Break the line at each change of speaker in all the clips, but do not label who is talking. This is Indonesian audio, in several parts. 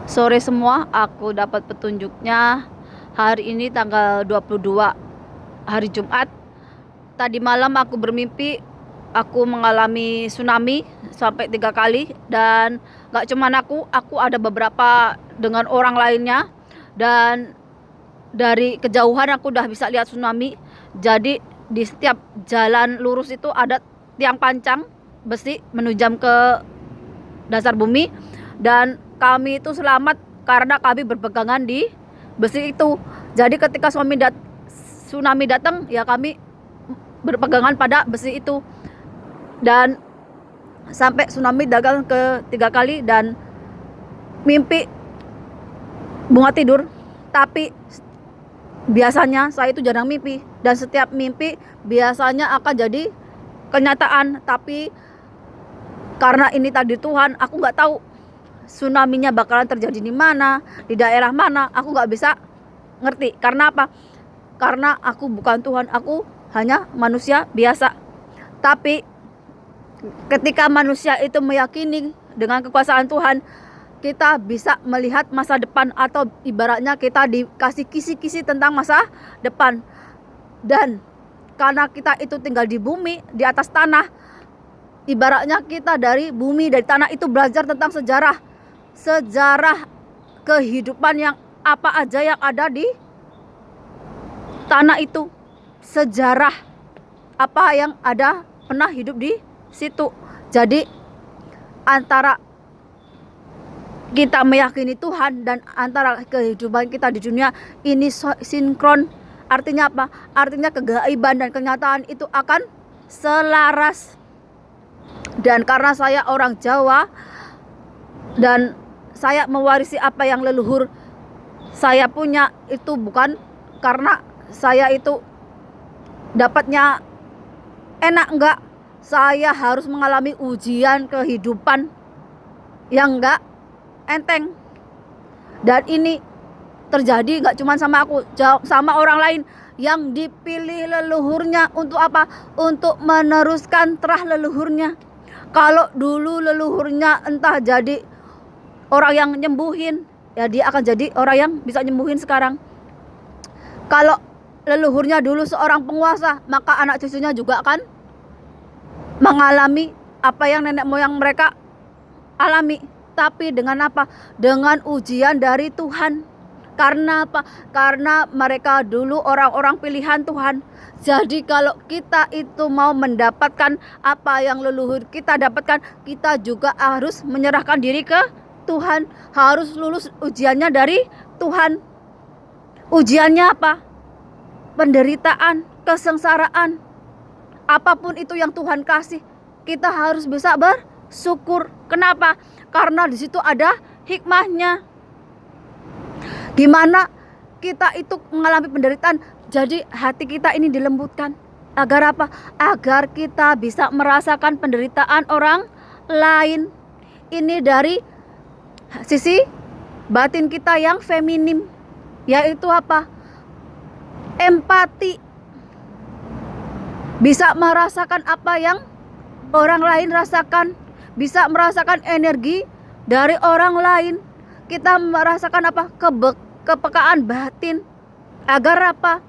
Sore semua, aku dapat petunjuknya hari ini tanggal 22 hari Jumat. Tadi malam aku bermimpi aku mengalami tsunami sampai 3 kali, dan gak cuman aku ada beberapa dengan orang lainnya, dan dari kejauhan aku udah bisa lihat tsunami. Jadi di setiap jalan lurus itu ada tiang pancang besi menujam ke dasar bumi, dan kami itu selamat karena kami berpegangan di besi itu. Jadi ketika tsunami datang, ya kami berpegangan pada besi itu, dan sampai tsunami datang ke 3 kali. Dan mimpi bunga tidur, tapi biasanya saya itu jarang mimpi, dan setiap mimpi biasanya akan jadi kenyataan. Tapi karena ini tadi Tuhan, aku nggak tahu tsunami-nya bakalan terjadi di mana, di daerah mana, aku nggak bisa ngerti. Karena apa? Karena aku bukan Tuhan, aku hanya manusia biasa. Tapi ketika manusia itu meyakini dengan kekuasaan Tuhan, kita bisa melihat masa depan, atau ibaratnya kita dikasih kisi-kisi tentang masa depan. Dan karena kita itu tinggal di bumi, di atas tanah, ibaratnya kita dari bumi, dari tanah itu belajar tentang sejarah kehidupan yang apa aja yang ada di tanah itu, sejarah apa yang ada pernah hidup di situ. Jadi antara kita meyakini Tuhan dan antara kehidupan kita di dunia ini sinkron. Artinya apa? Artinya kegaiban dan kenyataan itu akan selaras. Dan karena saya orang Jawa, dan saya mewarisi apa yang leluhur saya punya, itu bukan karena saya itu dapatnya enak, enggak. Saya harus mengalami ujian kehidupan yang enggak enteng. Dan ini terjadi enggak cuma sama aku, sama orang lain yang dipilih leluhurnya untuk apa? Untuk meneruskan terah leluhurnya. Kalau dulu leluhurnya entah jadi orang yang nyembuhin, ya dia akan jadi orang yang bisa nyembuhin sekarang. Kalau leluhurnya dulu seorang penguasa, maka anak cucunya juga akan mengalami apa yang nenek moyang mereka alami. Tapi dengan apa? Dengan ujian dari Tuhan. Karena apa? Karena mereka dulu orang-orang pilihan Tuhan. Jadi kalau kita itu mau mendapatkan apa yang leluhur kita dapatkan, kita juga harus menyerahkan diri ke Tuhan. Harus lulus ujiannya dari Tuhan. Ujiannya apa? Penderitaan, kesengsaraan, apapun itu yang Tuhan kasih, kita harus bisa bersyukur. Kenapa? Karena di situ ada hikmahnya. Gimana kita itu mengalami penderitaan, jadi hati kita ini dilembutkan. Agar apa? Agar kita bisa merasakan penderitaan orang lain. Ini dari sisi batin kita yang feminim, yaitu apa? Empati. Bisa merasakan apa yang orang lain rasakan, bisa merasakan energi dari orang lain. Kita merasakan apa? Kepekaan batin. Agar apa?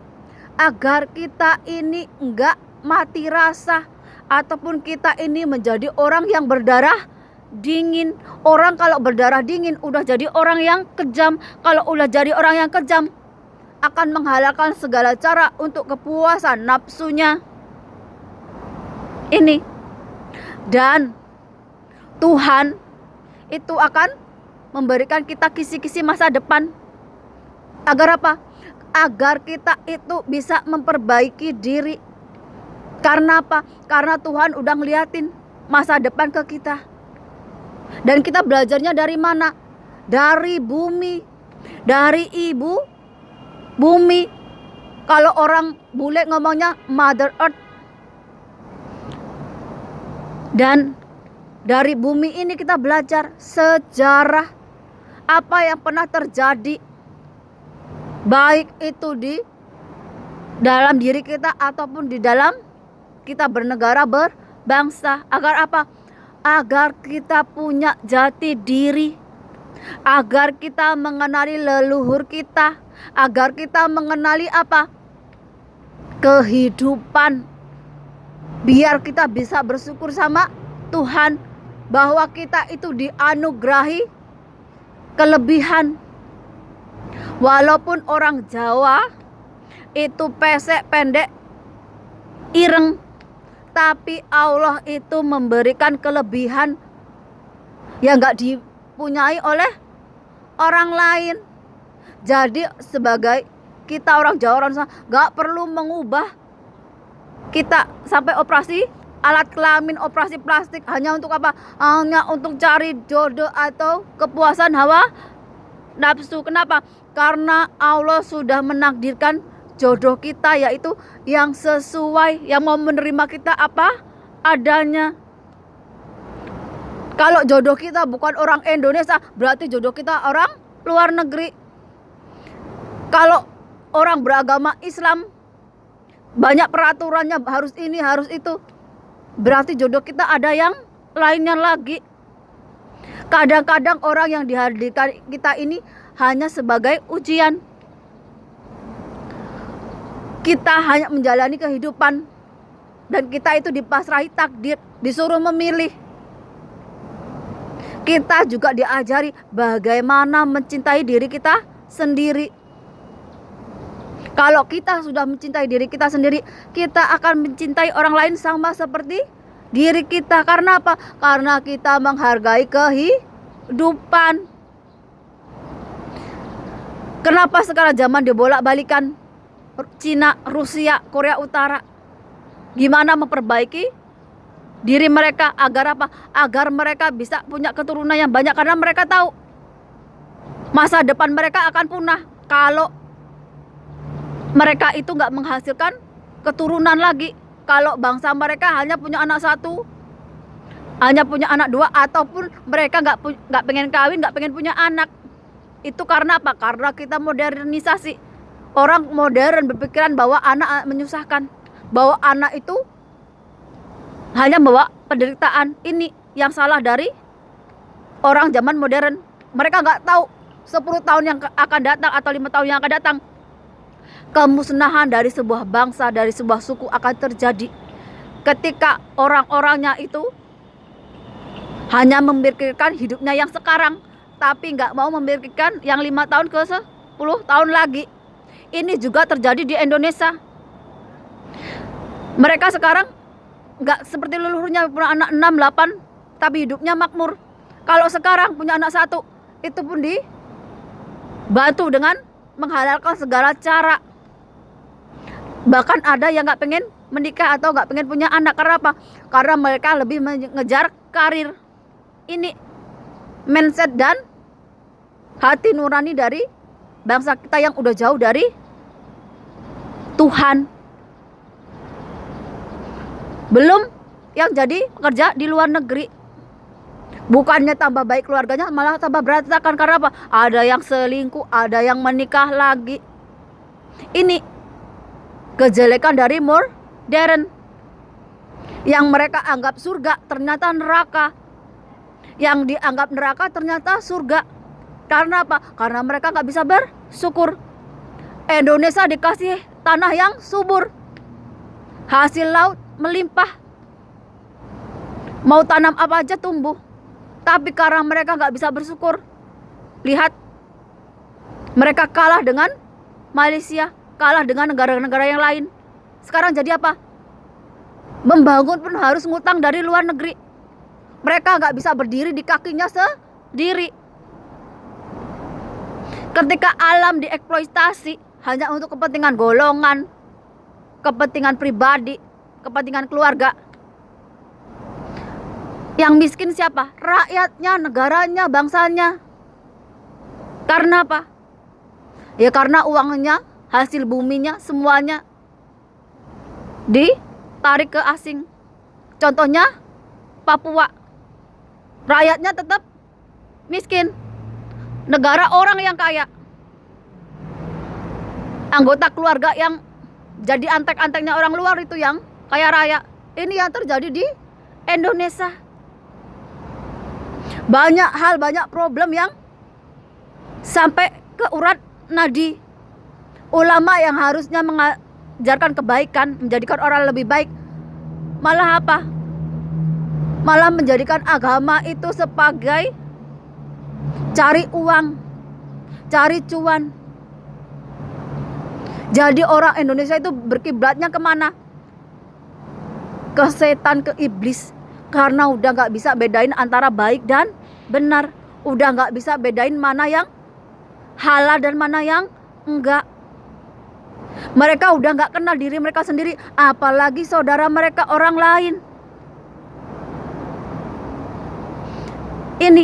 Agar kita ini enggak mati rasa, ataupun kita ini menjadi orang yang berdarah dingin. Orang kalau berdarah dingin udah jadi orang yang kejam. Kalau udah jadi orang yang kejam, akan menghalalkan segala cara untuk kepuasan nafsunya ini. Dan Tuhan itu akan memberikan kita kisi-kisi masa depan. Agar apa? Agar kita itu bisa memperbaiki diri. Karena apa? Karena Tuhan udah ngeliatin masa depan ke kita. Dan kita belajarnya dari mana? Dari bumi, dari ibu bumi. Kalau orang bule ngomongnya Mother Earth. Dan dari bumi ini kita belajar sejarah apa yang pernah terjadi, baik itu di dalam diri kita ataupun di dalam kita bernegara, berbangsa. Agar apa? Agar kita punya jati diri. agar kita mengenali leluhur kita, agar kita mengenali apa? Kehidupan. Biar kita bisa bersyukur sama Tuhan bahwa kita itu dianugerahi kelebihan. Walaupun orang Jawa itu pesek, pendek, ireng, tapi Allah itu memberikan kelebihan yang gak dipunyai oleh orang lain. Jadi sebagai kita orang Jawa, orang Nusantara, gak perlu mengubah kita sampai operasi alat kelamin, operasi plastik hanya untuk apa? Hanya untuk cari jodoh atau kepuasan hawa nafsu. Kenapa? Karena Allah sudah menakdirkan jodoh kita, yaitu yang sesuai, yang mau menerima kita apa adanya. Kalau jodoh kita bukan orang Indonesia, berarti jodoh kita orang luar negeri. Kalau orang beragama Islam, banyak peraturannya, harus ini, harus itu, berarti jodoh kita ada yang lainnya lagi. Kadang-kadang orang yang dihadirkan kita ini hanya sebagai ujian. Kita hanya menjalani kehidupan, dan kita itu dipasrahi takdir, disuruh memilih. Kita juga diajari bagaimana mencintai diri kita sendiri. Kalau kita sudah mencintai diri kita sendiri, kita akan mencintai orang lain sama seperti diri kita. Karena apa? Karena kita menghargai kehidupan. Kenapa sekarang zaman dibolak-balikan? Cina, Rusia, Korea Utara. Gimana memperbaiki diri mereka agar apa? Agar mereka bisa punya keturunan yang banyak. Karena mereka tahu masa depan mereka akan punah kalau mereka itu nggak menghasilkan keturunan lagi. Kalau bangsa mereka hanya punya anak satu, hanya punya anak dua, ataupun mereka nggak pengen kawin, nggak pengen punya anak. Itu karena apa? Karena kita modernisasi. Orang modern berpikiran bahwa anak menyusahkan, bahwa anak itu hanya membawa penderitaan. Ini yang salah dari orang zaman modern. Mereka nggak tahu 10 tahun yang akan datang atau 5 tahun yang akan datang, kemusnahan dari sebuah bangsa, dari sebuah suku akan terjadi ketika orang-orangnya itu hanya memikirkan hidupnya yang sekarang, tapi nggak mau memikirkan yang 5 tahun ke 10 tahun lagi. Ini juga terjadi di Indonesia. Mereka sekarang nggak seperti leluhurnya punya anak 6, 8, tapi hidupnya makmur. Kalau sekarang punya anak satu, itu pun dibantu dengan menghalalkan segala cara. Bahkan ada yang nggak pengen menikah atau nggak pengen punya anak. Karena apa? Karena mereka lebih mengejar karir. Ini mindset dan hati nurani dari bangsa kita yang udah jauh dari Tuhan. Belum yang jadi pekerja di luar negeri, bukannya tambah baik keluarganya, malah tambah berantakan. Karena apa? Ada yang selingkuh, ada yang menikah lagi. Ini kejelekan dari modern. Yang mereka anggap surga ternyata neraka, yang dianggap neraka ternyata surga. Karena apa? Karena mereka nggak bisa bersyukur. Indonesia dikasih tanah yang subur, hasil laut melimpah, mau tanam apa aja tumbuh. Tapi karena mereka nggak bisa bersyukur, lihat, mereka kalah dengan Malaysia, kalah dengan negara-negara yang lain. Sekarang jadi apa? Membangun pun harus ngutang dari luar negeri. Mereka nggak bisa berdiri di kakinya sendiri. Ketika alam dieksploitasi hanya untuk kepentingan golongan, kepentingan pribadi, kepentingan keluarga. Yang miskin siapa? Rakyatnya, negaranya, bangsanya. Karena apa? Ya karena uangnya, hasil buminya, semuanya ditarik ke asing. Contohnya Papua. Rakyatnya tetap miskin, negara orang yang kaya. Anggota keluarga yang jadi antek-anteknya orang luar itu yang kaya raya. Ini yang terjadi di Indonesia. Banyak hal, banyak problem yang sampai ke urat nadi. Ulama yang harusnya mengajarkan kebaikan, menjadikan orang lebih baik, malah apa? Malah menjadikan agama itu sebagai cari uang, cari cuan. Jadi orang Indonesia itu berkiblatnya kemana? Ke setan, ke iblis. Karena udah gak bisa bedain antara baik dan benar. Udah gak bisa bedain mana yang halal dan mana yang enggak. Mereka udah gak kenal diri mereka sendiri, apalagi saudara mereka orang lain. Ini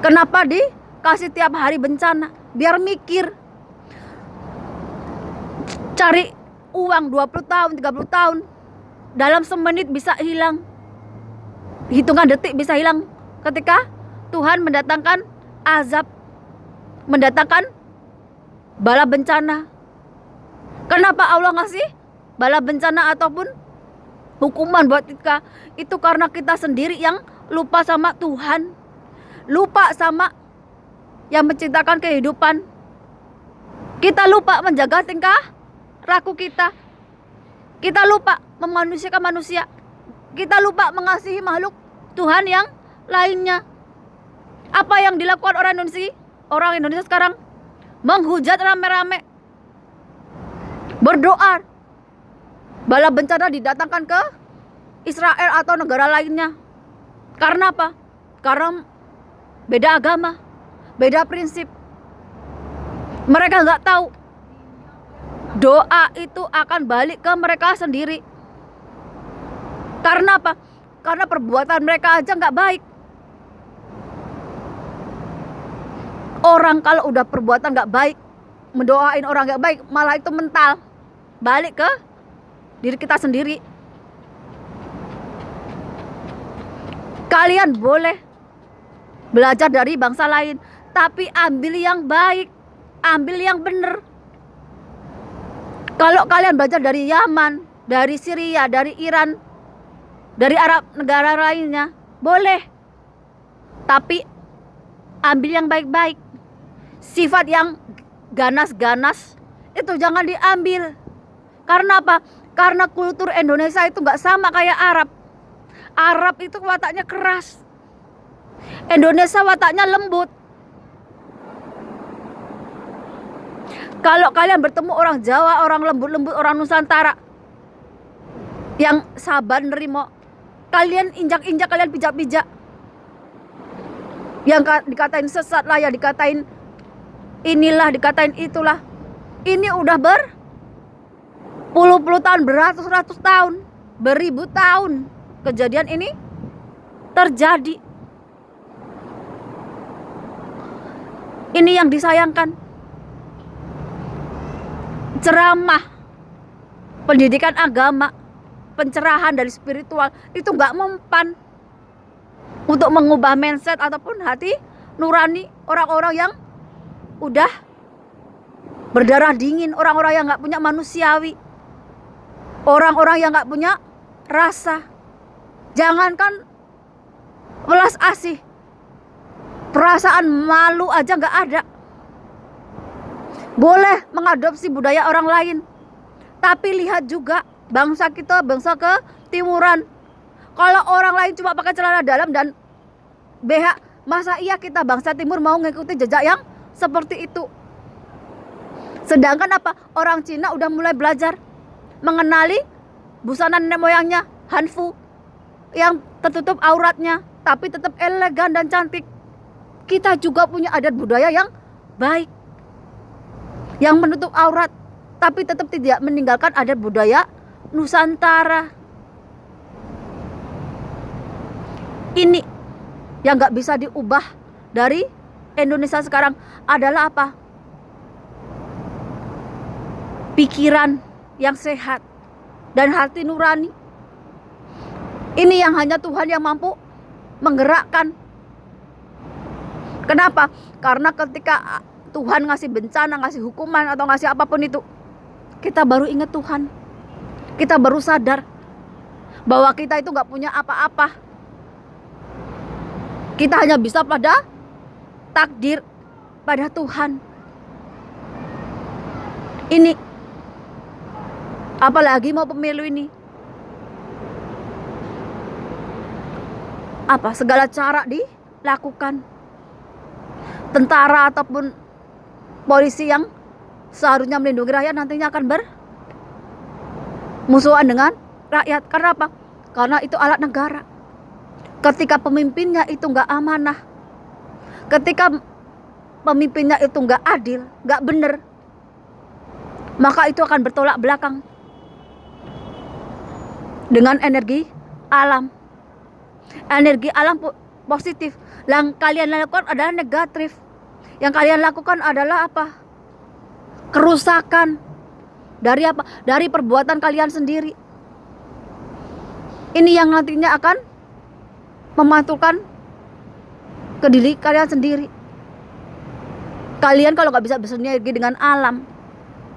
kenapa dikasih tiap hari bencana? Biar mikir. Cari uang 20 tahun, 30 tahun. Dalam semenit bisa hilang. Hitungan detik bisa hilang. Ketika Tuhan mendatangkan azab, mendatangkan bala bencana. Kenapa Allah ngasih bala bencana ataupun hukuman buat kita? Itu karena kita sendiri yang lupa sama Tuhan, lupa sama yang menciptakan kehidupan. Kita lupa menjaga tingkah laku kita. Kita lupa memanusiakan manusia. Kita lupa mengasihi makhluk Tuhan yang lainnya. Apa yang dilakukan orang Indonesia? Orang Indonesia sekarang menghujat rame-rame, berdoa bala bencana didatangkan ke Israel atau negara lainnya. Karena apa? Karena beda agama, beda prinsip. Mereka nggak tahu doa itu akan balik ke mereka sendiri. Karena apa? Karena perbuatan mereka aja nggak baik. Orang kalau udah perbuatan nggak baik, mendoain orang nggak baik, malah itu mental balik ke diri kita sendiri. Kalian boleh belajar dari bangsa lain, tapi ambil yang baik, ambil yang benar. Kalau kalian belajar dari Yaman, dari Syria, dari Iran, dari Arab, negara lainnya, boleh. Tapi ambil yang baik-baik. Sifat yang ganas-ganas itu jangan diambil. Karena apa? Karena kultur Indonesia itu nggak sama kayak Arab. Arab itu wataknya keras. Indonesia wataknya lembut. Kalau kalian bertemu orang Jawa, orang lembut-lembut, orang Nusantara yang sabar nerimo, kalian injak-injak, kalian pijak-pijak. Yang dikatain sesat lah, ya dikatain inilah, dikatain itulah. Ini udah berpuluh-puluh tahun, beratus-ratus tahun, beribu tahun kejadian ini terjadi. Ini yang disayangkan. Ceramah, pendidikan agama, pencerahan dari spiritual itu nggak mempan untuk mengubah mindset ataupun hati nurani orang-orang yang udah berdarah dingin, orang-orang yang nggak punya manusiawi, orang-orang yang nggak punya rasa. Jangankan welas asih, perasaan malu aja nggak ada. Boleh mengadopsi budaya orang lain, tapi lihat juga bangsa kita, bangsa ketimuran. Kalau orang lain cuma pakai celana dalam dan BH, masa iya kita bangsa timur mau ngikuti jejak yang seperti itu? Sedangkan apa? Orang Cina udah mulai belajar mengenali busana nenek moyangnya, hanfu, yang tertutup auratnya, tapi tetap elegan dan cantik. Kita juga punya adat budaya yang baik, yang menutup aurat, tapi tetap tidak meninggalkan adat budaya Nusantara. Ini yang gak bisa diubah dari Indonesia sekarang adalah apa? Pikiran yang sehat dan hati nurani. Ini yang hanya Tuhan yang mampu menggerakkan. Kenapa? Karena ketika Tuhan ngasih bencana, ngasih hukuman, atau ngasih apapun itu, kita baru ingat Tuhan. Kita baru sadar bahwa kita itu gak punya apa-apa. Kita hanya bisa pada takdir. pada Tuhan. Ini apalagi mau pemilu ini. Apa segala cara dilakukan. Tentara ataupun polisi yang seharusnya melindungi rakyat nantinya akan bermusuhan dengan rakyat. Karena apa? Karena itu alat negara. Ketika pemimpinnya itu nggak amanah, ketika pemimpinnya itu nggak adil, nggak bener, maka itu akan bertolak belakang dengan energi alam. Energi alam positif. Yang kalian lakukan adalah negatif. Yang kalian lakukan adalah apa? Kerusakan. Dari apa? Dari perbuatan kalian sendiri. Ini yang nantinya akan memantulkan ke diri kalian sendiri. Kalian kalau nggak bisa bersinergi dengan alam,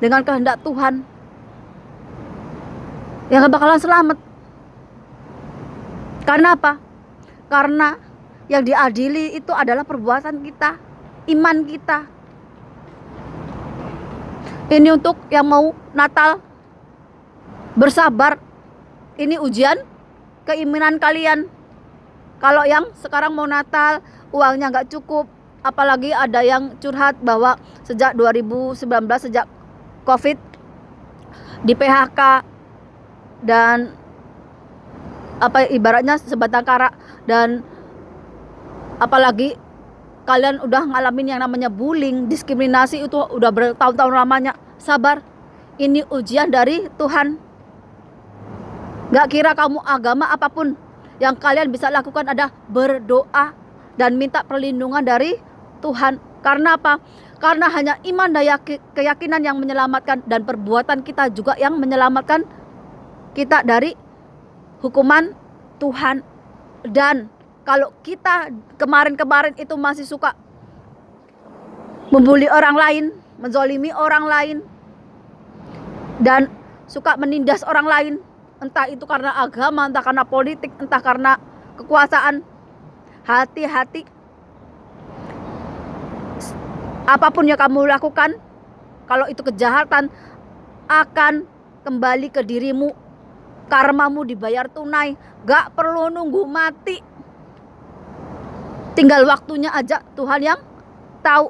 dengan kehendak Tuhan, ya nggak bakalan selamat. Karena apa? Karena yang diadili itu adalah perbuatan kita, iman kita. Ini untuk yang mau Natal, bersabar. Ini ujian keimanan kalian. Kalau yang sekarang mau Natal, uangnya nggak cukup, apalagi ada yang curhat bahwa sejak 2019, sejak COVID, di PHK dan apa ibaratnya sebatang kara, dan apalagi kalian udah ngalamin yang namanya bullying, diskriminasi itu udah bertahun-tahun lamanya. Sabar, ini ujian dari Tuhan. Gak kira kamu agama apapun, yang kalian bisa lakukan adalah berdoa dan minta perlindungan dari Tuhan. Karena apa? Karena hanya iman dan keyakinan yang menyelamatkan, dan perbuatan kita juga yang menyelamatkan kita dari hukuman Tuhan. Dan kalau kita kemarin-kemarin itu masih suka membuli orang lain, menzolimi orang lain, dan suka menindas orang lain, entah itu karena agama, entah karena politik, entah karena kekuasaan, hati-hati. Apapun yang kamu lakukan, kalau itu kejahatan, akan kembali ke dirimu. Karmamu dibayar tunai, gak perlu nunggu mati. Tinggal waktunya aja Tuhan yang tahu.